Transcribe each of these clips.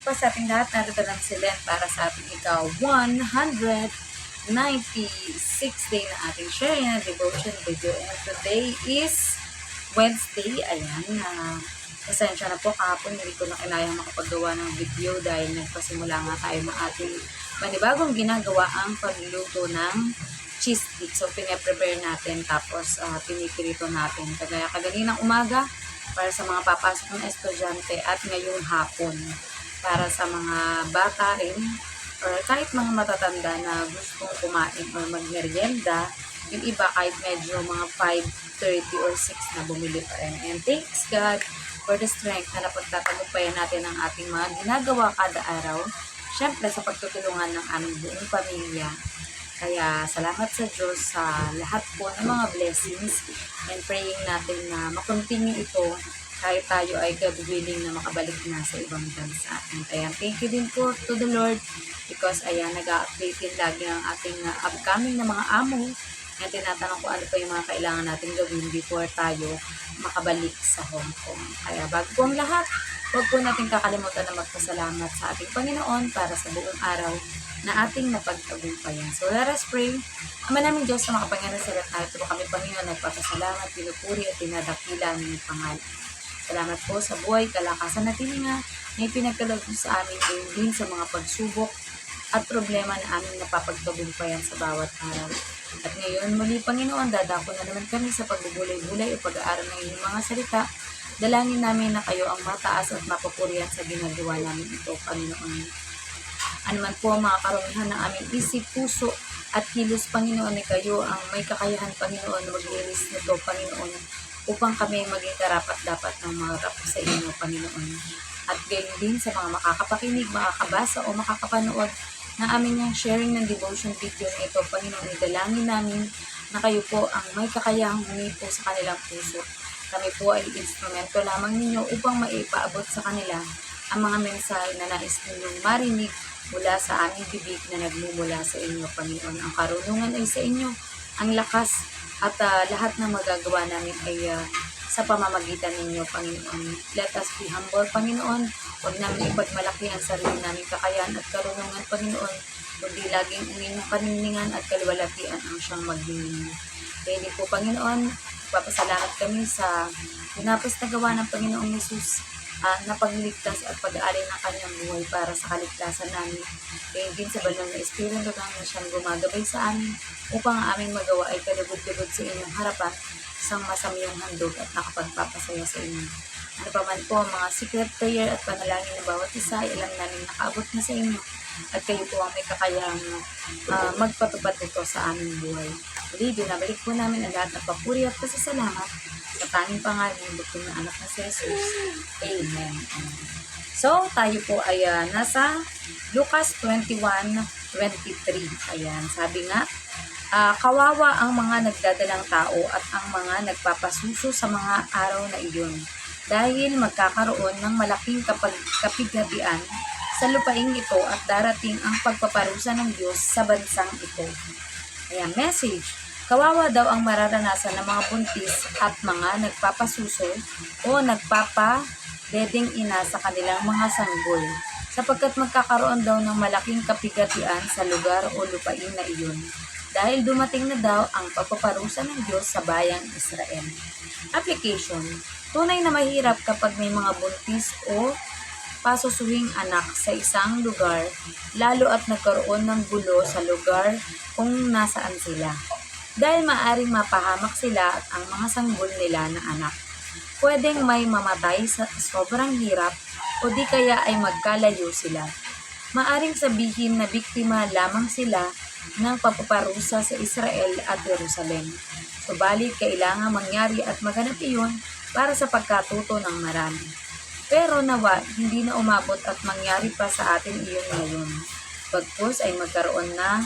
Pa sa ating lahat, narito lang si Len para sa ating ikaw 196 day na ating sharing na devotion video. And today is Wednesday. Ayan, pasensya na po, kahapon hindi ko na kinayang makapagawa ng video dahil nagpasimula nga tayo ng ating panibagong ginagawa ang pagluluto ng cheese stick. So, pinaprepare natin tapos pinipirito natin. Kagaya kaganinang umaga para sa mga papasok ng estudyante at ngayong hapon para sa mga bata rin or kahit mga matatanda na gustong kumain or magmerienda. Yung iba kahit medyo mga 5:30 or 6 na bumili pa rin. And thanks God for the strength na napagtatagumpayan natin ang ating mga ginagawa kada araw. Siyempre sa pagtutulungan ng aming buong pamilya. Kaya salamat sa Diyos sa lahat po ng mga blessings and praying natin na makontinue ito kahit tayo ay God willing na makabalik na sa ibang bansa. And ayan, thank you din po to the Lord because ayan, nag-update din lagi ang ating upcoming na mga amo na tinatanong ko ano pa yung mga kailangan natin gawin before tayo makabalik sa Hong Kong. Kaya bago po ang lahat, huwag po natin kakalimutan na magpasalamat sa ating Panginoon para sa buong araw na ating napagtagumpayan. So let us pray. Ama namin Diyos na makapangyarihan sa lahat tayo. Ito kami Panginoon, nagpapasalamat, pinupuri at pinadakila ng pangalan. Salamat po sa buhay, kalakasan at hininga na ipinagkaloob sa amin din sa mga pagsubok at problema na aming napapagtagumpayan sa bawat araw. At ngayon muli Panginoon, dadako na naman kami sa pagbubulay-bulay o pag-aaral ng inyong mga salita. Dalangin namin na kayo ang mataas at mapupurihan sa ginagawa namin ito, Panginoon. Ano man po ang mga karumihan ng aming isip, puso at kilos, Panginoon, ay kayo ang may kakayahan, Panginoon, na maglinis nito, Panginoon, upang kami maging karapat-dapat ng mga rapo sa inyo, Panginoon. At gayon din sa mga makakapakinig, makakabasa o makakapanood ng aming yung sharing ng devotion video na ito, Panginoon, idalangin namin na kayo po ang may kakayahang humipo sa kanilang puso. Kami po ay instrumento lamang ninyo upang maipaabot sa kanila ang mga mensahe na nais ninyong marinig mula sa aming bibig na nagmumula sa inyo, Panginoon. Ang karunungan ay sa inyo, ang lakas at lahat ng magagawa namin ay sa pamamagitan ninyo, Panginoon. Let us be humble, Panginoon. Huwag namin ipagmalaki ang sarili namin kakayahan at karunungan, Panginoon. Kundi laging inyong kaningningan at kaluwalhatian ang siyang magdinig. Kaya din po, Panginoon, papasalamat kami sa pinapos na gawa ng Panginoong Yesus na pagliligtas at pag-aalay ng kanyang buhay para sa kaligtasan namin. Kaya din sa banal na Espiritu na siyang gumagabay sa amin upang ang aming magawa ay kalugod-lugod sa inyong harapan, isang masamyang handog at nakapagpapasaya sa inyo. Ano pa man po ang mga secret prayer at panalangin ng bawat isa ay alam namin nakaabot na sa inyo at kayo po ang may kakayahang magpatupad nito sa aming buhay. Muli, binabalik po namin ang lahat ng papuri at pasasalamat sa tanging pangalan ng bukong na anak na si Jesus. Amen. So, tayo po ay nasa Lucas 21:23. Ayan, sabi nga, kawawa ang mga nagdadalang tao at ang mga nagpapasuso sa mga araw na iyon dahil magkakaroon ng malaking kapighatian sa lupaing ito at darating ang pagpaparusa ng Diyos sa bansang ito. Ayan, message. Kawawa daw ang mararanasan ng mga buntis at mga nagpapasuso o nagpapadedeng ina sa kanilang mga sanggol sapagkat magkakaroon daw ng malaking kapighatian sa lugar o lupain na iyon dahil dumating na daw ang pagpaparusa ng Diyos sa bayang Israel. Application. Tunay na mahirap kapag may mga buntis o pasusuhing anak sa isang lugar, lalo at nagkaroon ng gulo sa lugar kung nasaan sila. Dahil maaring mapahamak sila at ang mga sanggol nila na anak. Pwedeng may mamatay sa sobrang hirap o di kaya ay magkalayo sila. Maaring sabihin na biktima lamang sila ng pagpaparusa sa Israel at Jerusalem. Subalit kailangan mangyari at maganap iyon para sa pagkatuto ng marami. Pero nawa, hindi na umabot at mangyari pa sa atin iyon ngayon. Pagpos ay magkaroon na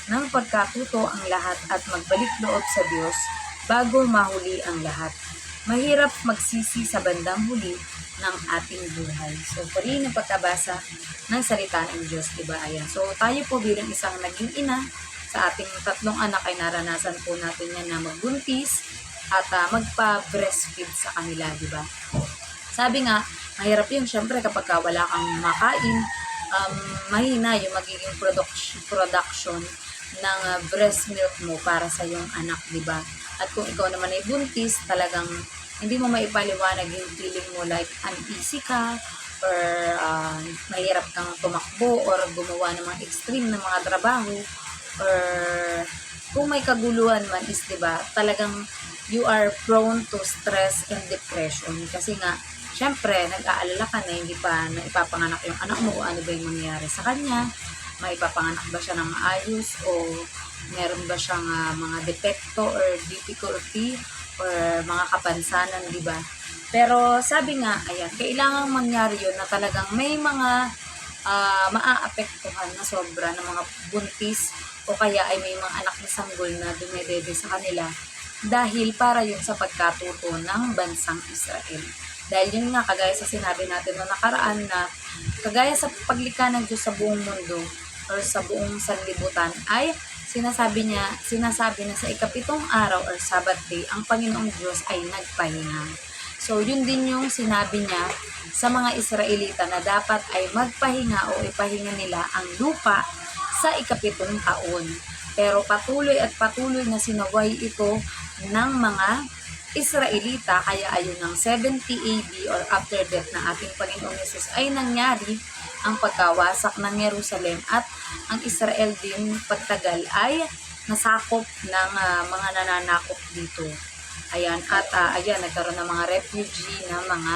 ng pagkatuto ang lahat at magbalik loob sa Diyos bago mahuli ang lahat. Mahirap magsisi sa bandang huli ng ating buhay. So, puri ng pagkabasa ng salita ng Diyos, diba? Ayan. So, tayo po bilang isang naging ina sa ating 3 anak ay naranasan po natin yan na magbuntis at magpa-breastfeed sa kanila, diba? Sabi nga, Mahirap yun, syempre kapag wala kang makain, mahina yung magiging production ng breast milk mo para sa yung anak, di ba? At kung ikaw naman ay buntis, talagang hindi mo maipaliwanag yung feeling mo like uneasy ka, or mahirap kang tumakbo or gumawa ng mga extreme na mga trabaho, or kung may kaguluhan man is, di ba, talagang you are prone to stress and depression. Kasi nga, syempre, nag-aalala ka na hindi pa na ipapanganak yung anak mo, ano ba yung mangyayari sa kanya, maipapanganak ba siya ng maayos, o meron ba siyang mga depekto or difficulty or mga kapansanan, di ba? Pero sabi nga, ayan, kailangang mangyari yun na talagang may mga maaapektuhan na sobra ng mga buntis o kaya ay may mga anak na sanggol na dumedede sa kanila dahil para yun sa pagkatuto ng bansang Israel. Dahil yun nga, kagaya sa sinabi natin noong nakaraan na kagaya sa paglikha ng Diyos sa buong mundo or sa buong sanlibutan ay sinasabi na sa ikapitong araw or Sabbath day, ang Panginoong Diyos ay nagpahinga. So, yun din yung sinabi niya sa mga Israelita na dapat ay magpahinga o ipahinga nila ang lupa sa ikapitong taon. Pero patuloy at patuloy na sinaway ito ng mga Israelita, kaya ayun ng 70 AD or after death ng ating Panginoong Yesus ay nangyari ang pagkawasak ng Jerusalem at ang Israel din pagtagal ay nasakop ng mga nananakop dito. Ayan, at ayan, nagkaroon ng mga refugee na mga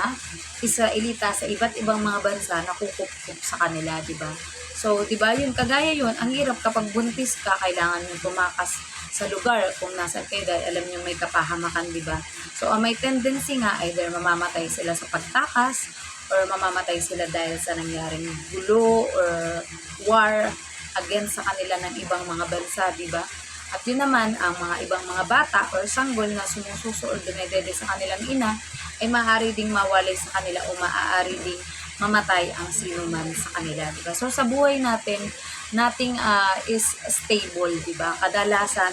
Israelita sa iba't ibang mga bansa na kukup-kup sa kanila, di ba? So, di ba yun, kagaya yun, ang hirap kapag buntis ka, kailangan yung tumakas sa lugar kung nasaan kayo dahil alam nyo may kapahamakan, di ba? So, may tendency nga, either mamamatay sila sa pagtakas or mamamatay sila dahil sa nangyaring gulo or war against sa kanila ng ibang mga bansa, di ba? At yun naman, ang mga ibang mga bata or sanggol na sumususo or dumedede sa kanilang ina ay maaari ding mawalay sa kanila o maaari ding mamatay ang sino man sa kanila, diba? So sa buhay natin, nothing is stable, diba? Kadalasan,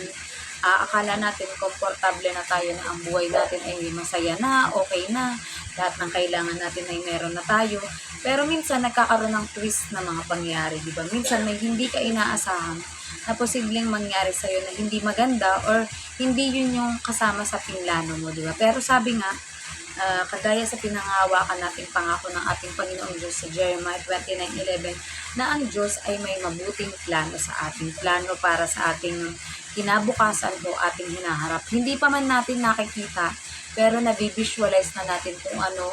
akala natin komportable na tayo na ang buhay natin ay masaya na, okay na, lahat ng kailangan natin ay meron na tayo. Pero minsan nagkakaroon ng twist na mga pangyayari, diba? Minsan may hindi ka inaasahan na posibleng mangyari sa'yo na hindi maganda or hindi yun yung kasama sa pinlano mo, di ba? Pero sabi nga, kagaya sa pinangahawakan nating pangako ng ating Panginoong Diyos sa Jeremiah 29:11, na ang Diyos ay may mabuting plano sa ating plano para sa ating kinabukasan o ating hinaharap. Hindi pa man natin nakikita, pero nabivisualize na natin kung ano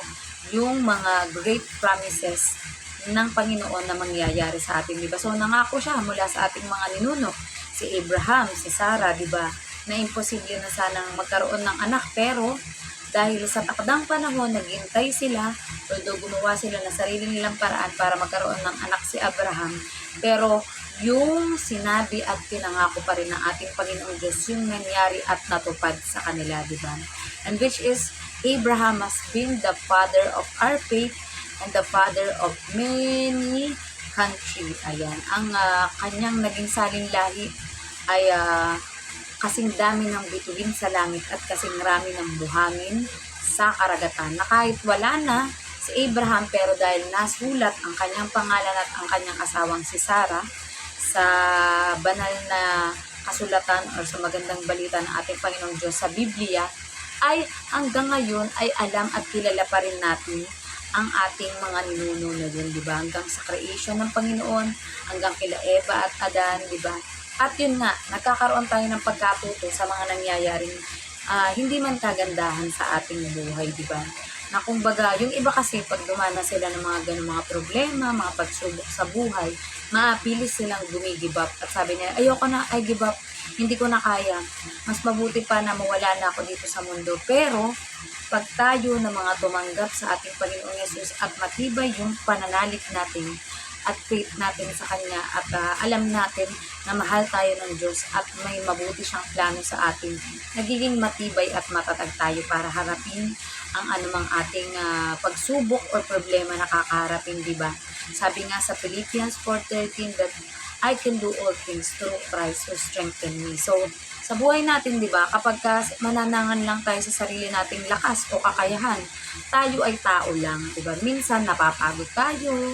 yung mga great promises ng Panginoon na mangyayari sa atin, di ba? So, nangako siya mula sa ating mga ninuno, si Abraham, si Sarah, di ba? Na imposible na sanang magkaroon ng anak, pero dahil sa takdang panahon, naghintay sila, although gumawa sila ng sarili nilang paraan para magkaroon ng anak si Abraham, pero yung sinabi at pinangako pa rin ng ating Panginoong Diyos, yung nangyari at natupad sa kanila, di ba? And which is, Abraham has been the father of our faith and the father of many country. Ayan, ang kanyang naging salin lahi ay kasing dami ng bituin sa langit at kasing rami ng buhangin sa karagatan, na kahit wala na si Abraham, pero dahil nasulat ang kanyang pangalan at ang kanyang asawang si Sarah sa banal na kasulatan o sa magandang balita ng ating Panginoong Diyos sa Biblia, ay hanggang ngayon ay alam at kilala pa rin natin ang ating mga ninuno na yun, di ba? Hanggang sa creation ng Panginoon, hanggang kila Eva at Adan, di ba? At yun nga, nagkakaroon tayo ng pagkatuto sa mga nangyayaring hindi man kagandahan sa ating buhay, di ba? Na kumbaga, yung iba kasi pag dumana sila ng mga ganung mga problema, mga pagsubok sa buhay, maapilis silang give up. At sabi niya, ayoko na, I give up, hindi ko na kaya. Mas mabuti pa na mawala na ako dito sa mundo. Pero, pag tayo na mga tumanggap sa ating Panginoong Yesus at matibay yung pananalig natin at faith natin sa Kanya at alam natin na mahal tayo ng Diyos at may mabuti siyang plano sa atin, nagiging matibay at matatag tayo para harapin ang anumang ating pagsubok o problema na kakaharapin, di ba? Sabi nga sa Philippians 4:13 that I can do all things through Christ who strengthen me. So, Sa buhay natin, di ba, kapag mananangan lang tayo sa sarili nating lakas o kakayahan, tayo ay tao lang, di ba? Minsan napapagod tayo,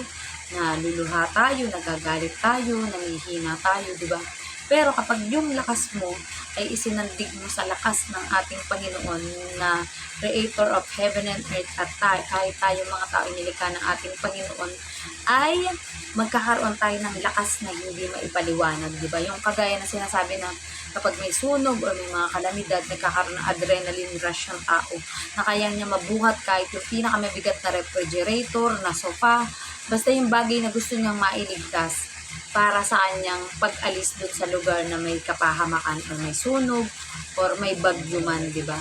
naluluha tayo, nagagalit tayo, nanghihina tayo, di ba? Pero kapag yung lakas mo ay isinandig mo sa lakas ng ating Panginoon na Creator of Heaven and Earth at kahit tayo mga tao nilikha ng ating Panginoon, ay magkakaroon tayo ng lakas na hindi maipaliwanag, di ba? Yung kagaya na sinasabi na kapag may sunog o may mga kalamidad, nagkakaroon ng adrenaline rush ng tao na kaya niya mabuhat kahit yung pinakamabigat na refrigerator, na sofa, basta yung bagay na gusto niyang mailigtas para sa kanyang pag-alis dun sa lugar na may kapahamakan o may sunog or may bagyo man, di ba?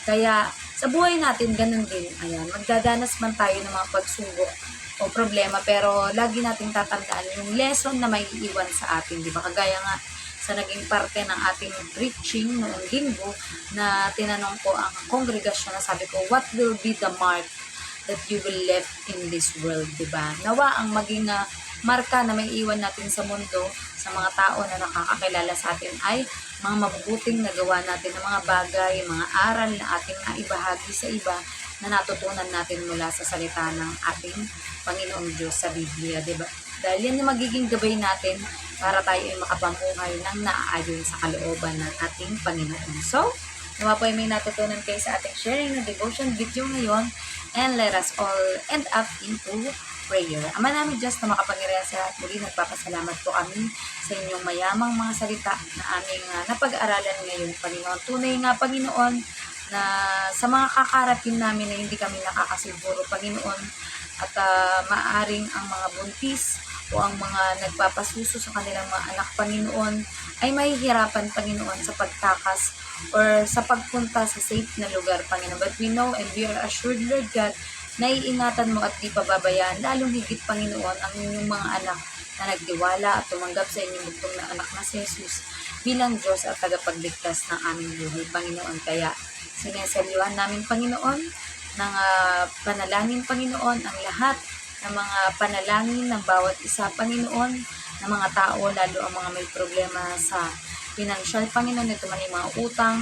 Kaya sa buhay natin, ganun din. Ayan, magdadanas man tayo ng mga pagsubok o problema, pero lagi nating tatandaan yung lesson na may iiwan sa atin, di ba? Kagaya nga sa naging parte ng ating preaching noong linggo na tinanong ko ang kongregasyon na sabi ko, what will be the mark that you will left in this world, di ba? Nawa ang maging marka na may iwan natin sa mundo, sa mga tao na nakakakilala sa atin ay mga mabubuting nagawa natin ng mga bagay, mga aral na ating naibahagi sa iba na natutunan natin mula sa salita ng ating Panginoong Diyos sa Biblia, diba? Dahil yan yung magiging gabay natin para tayo ay makapamuhay ng naaayon sa kalooban ng ating Panginoon. So, nawa po ay may natutunan kayo sa ating sharing na devotion video ngayon, and let us all end up into prayer. Ama namin Diyos na makapangyarihan sa lahat, muli nagpapasalamat po kami sa inyong mayamang mga salita na aming napag-aralan ngayon, Panginoon. Tunay nga, Panginoon, na sa mga kakarapin namin na hindi kami nakakasiguro, Panginoon, at maaring ang mga buntis o ang mga nagpapasuso sa kanilang mga anak, Panginoon, ay mahihirapan, Panginoon, sa pagtakas or sa pagpunta sa safe na lugar, Panginoon. But we know and we are assured, Lord God, naiingatan mo at di pababayaan, lalong higit, Panginoon, ang inyong mga anak na nagtiwala at tumanggap sa inyong bugtong na anak na si Jesus bilang Diyos at tagapagligtas ng aming buhay, Panginoon. Kaya sineselyuhan namin, Panginoon, ng panalangin, Panginoon, ang lahat ng mga panalangin ng bawat isa, Panginoon, ng mga tao, lalo ang mga may problema sa financial, Panginoon, ito man yung mga utang,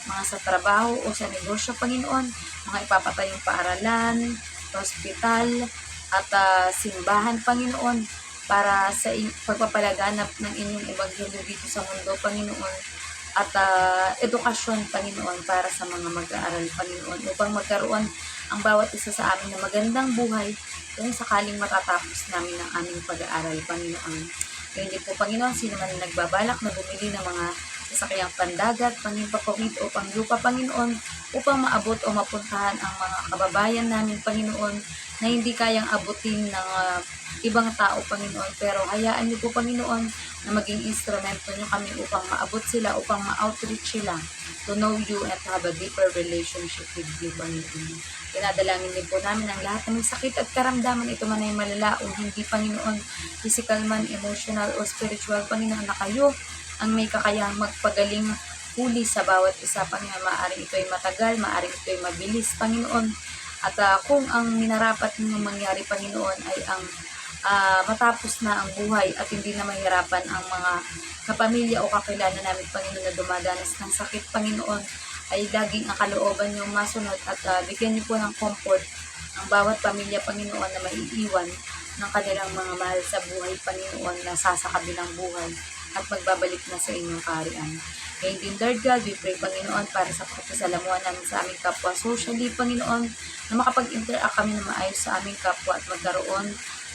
mga sa trabaho o sa negosyo, Panginoon, mga ipapatayong paaralan, hospital, at simbahan, Panginoon, para sa pagpapalaganap ng inyong ebanghelyo dito sa mundo, Panginoon, at edukasyon, Panginoon, para sa mga mag-aaral, Panginoon, upang magkaroon ang bawat isa sa amin na magandang buhay kung sakaling matatapos namin ang aming pag-aaral, Panginoon. Kaya hindi po, Panginoon, sino man nagbabalak na bumili ng mga sasakyang pandagat, panghimpapawid o panglupa, Panginoon, upang maabot o mapuntahan ang mga kababayan namin, Panginoon, na hindi kayang abutin ng ibang tao, Panginoon. Pero hayaan niyo po, Panginoon, na maging instrumento niyo kami upang maabot sila, upang ma-outreach sila to know you and to have a deeper relationship with you, Panginoon. Pinadalangin din po namin ang lahat ng sakit at karamdaman, ito man ay malala o hindi, Panginoon, physical man, emotional o spiritual, Panginoon, na kayo ang may kakayahang magpagaling huli sa bawat isa, Panginoon. Maaring ito ay matagal, maaring ito ay mabilis, Panginoon. At kung ang minarapat ninyong mangyari, Panginoon, ay ang matapos na ang buhay at hindi na mahirapan ang mga kapamilya o kakilala namin, Panginoon, na dumadanas ng sakit, Panginoon, ay laging ang kalooban niyong masunod at bigyan niyo po ng comfort ang bawat pamilya, Panginoon, na maiiwan ng kanilang mga mahal sa buhay, Panginoon, na sasakabilang buhay at magbabalik na sa inyong kaharian. Ngayon din, Lord God, we pray, Panginoon, para sa pakisalamuhan namin sa aming kapwa socially, Panginoon, na makapag-interact kami na maayos sa aming kapwa at magkaroon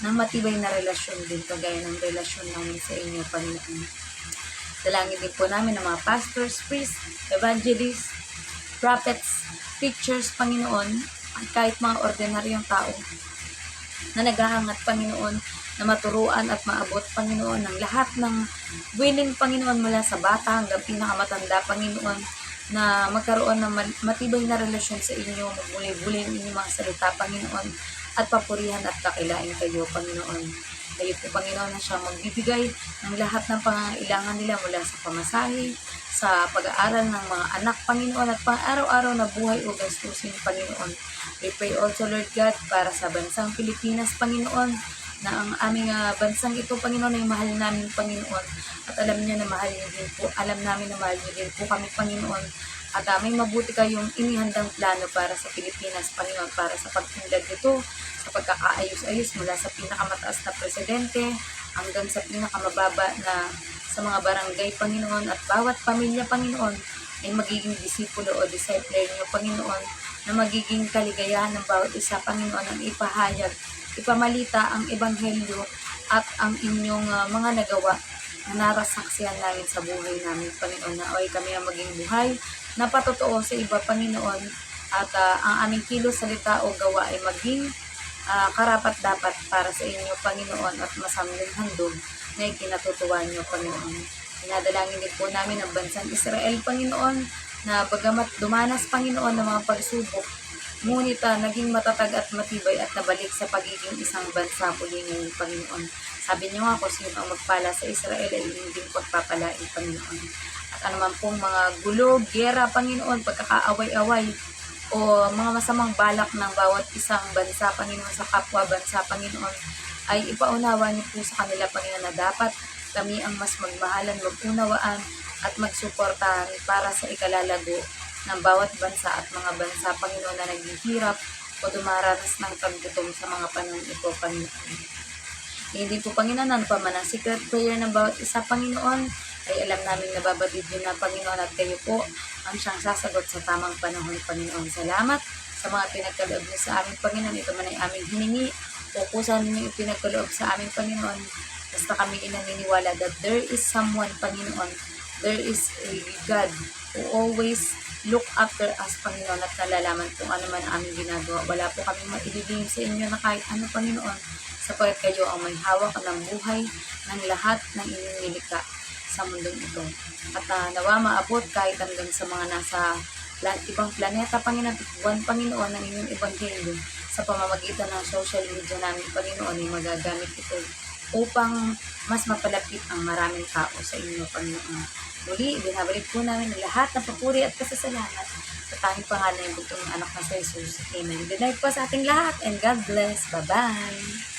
ng matibay na relasyon din, kagaya ng relasyon namin sa inyo, Panginoon. Dalangin din po namin ng mga pastors, priests, evangelists, prophets, preachers, Panginoon, at kahit mga ordinaryong tao na naghahangat, Panginoon, na maturuan at maabot, Panginoon, ng lahat ng willing, Panginoon, mula sa bata hanggang pinakamatanda, Panginoon, na magkaroon ng matibay na relasyon sa inyo, magbuli-buli ang inyong mga salita, Panginoon, at papurihan at kakilain kayo, Panginoon. Kayo po, Panginoon, na siyang magbibigay ng lahat ng pangangailangan nila mula sa pamasahe, sa pag-aaral ng mga anak, Panginoon, at pang-araw-araw na buhay o gastusin, Panginoon. We pray also, Lord God, para sa bansang Pilipinas, Panginoon, na ang aming bansang ito, Panginoon, ay mahal namin, Panginoon. At alam niyo na mahal niyo din po, alam namin na mahal niyo din po kami, Panginoon. At may mabuti kayong inihandang plano para sa Pilipinas, Panginoon, para sa pagtulad nito, sa pagkakaayos-ayos mula sa pinakamataas na presidente hanggang sa pinakamababa na sa mga barangay, Panginoon, at bawat pamilya, Panginoon, ay magiging disipulo o discipler niyo, Panginoon, na magiging kaligayahan ng bawat isa, Panginoon, ang ipahayag, ipamalita ang ebanghelyo at ang inyong mga nagawa na narasaksihan namin sa buhay namin, Panginoon, na ay kami ang maging buhay na patotoo sa iba, Panginoon, at ang aming kilos, salita o gawa ay maging karapat-dapat para sa inyo, Panginoon, at masamling handog na ikinatutuwa niyo, Panginoon. Dinadalangin din po namin ang bansang Israel, Panginoon, na bagamat dumanas, Panginoon, ng mga pagsubok, ngunit naging matatag at matibay at nabalik sa pagiging isang bansa muli ngayon, Panginoon. Sabi niyo nga, kung sino ang magpala sa Israel ay hindi pagpapalain, Panginoon. At anuman pong mga gulo, gera, Panginoon, pagkakaaway-away, o mga masamang balak ng bawat isang bansa, Panginoon, sa kapwa bansa, Panginoon, ay ipaunawa niyo po sa kanila, Panginoon, na dapat kami ang mas magmahalan, mag-unawaan at magsuportahan para sa ikalalago ng bawat bansa at mga bansa, Panginoon, na naghihirap o dumaranas ng paggutom sa mga panahon ito, Panginoon. Hindi po, Panginoon, ano pa man ang secret prayer ng bawat isa, Panginoon, ay alam namin na babatid din na, Panginoon, at kayo po ang siyang sasagot sa tamang panahon, Panginoon. Salamat sa mga pinagkaloob niyo sa amin, Panginoon. Ito man ay aming hiningi o kusan niyo pinagkaloob sa amin, Panginoon. Basta kami inaniniwala that there is someone, Panginoon, there is a God who always look after us, Panginoon, at nalalaman kung ano man ang aming ginagawa. Wala po kami maililihim sa inyo na kahit ano, Panginoon, sapagkat kayo ang may hawak ng buhay ng lahat ng inyong nilikha sa mundong ito. At nawa maabot kahit hanggang sa mga nasa ibang planeta, Panginoon, buwan, Panginoon, ng inyong ebanghelyo sa pamamagitan ng social media namin, Panginoon, ay magagamit ito upang mas mapalapit ang maraming tao sa inyo, Panginoon. Muli, binabalik po namin ang lahat ng papuri at pasasalamat sa tanging pangalan ng bugtong anak na sa Jesus. Amen. Good night po sa ating lahat and God bless. Bye-bye.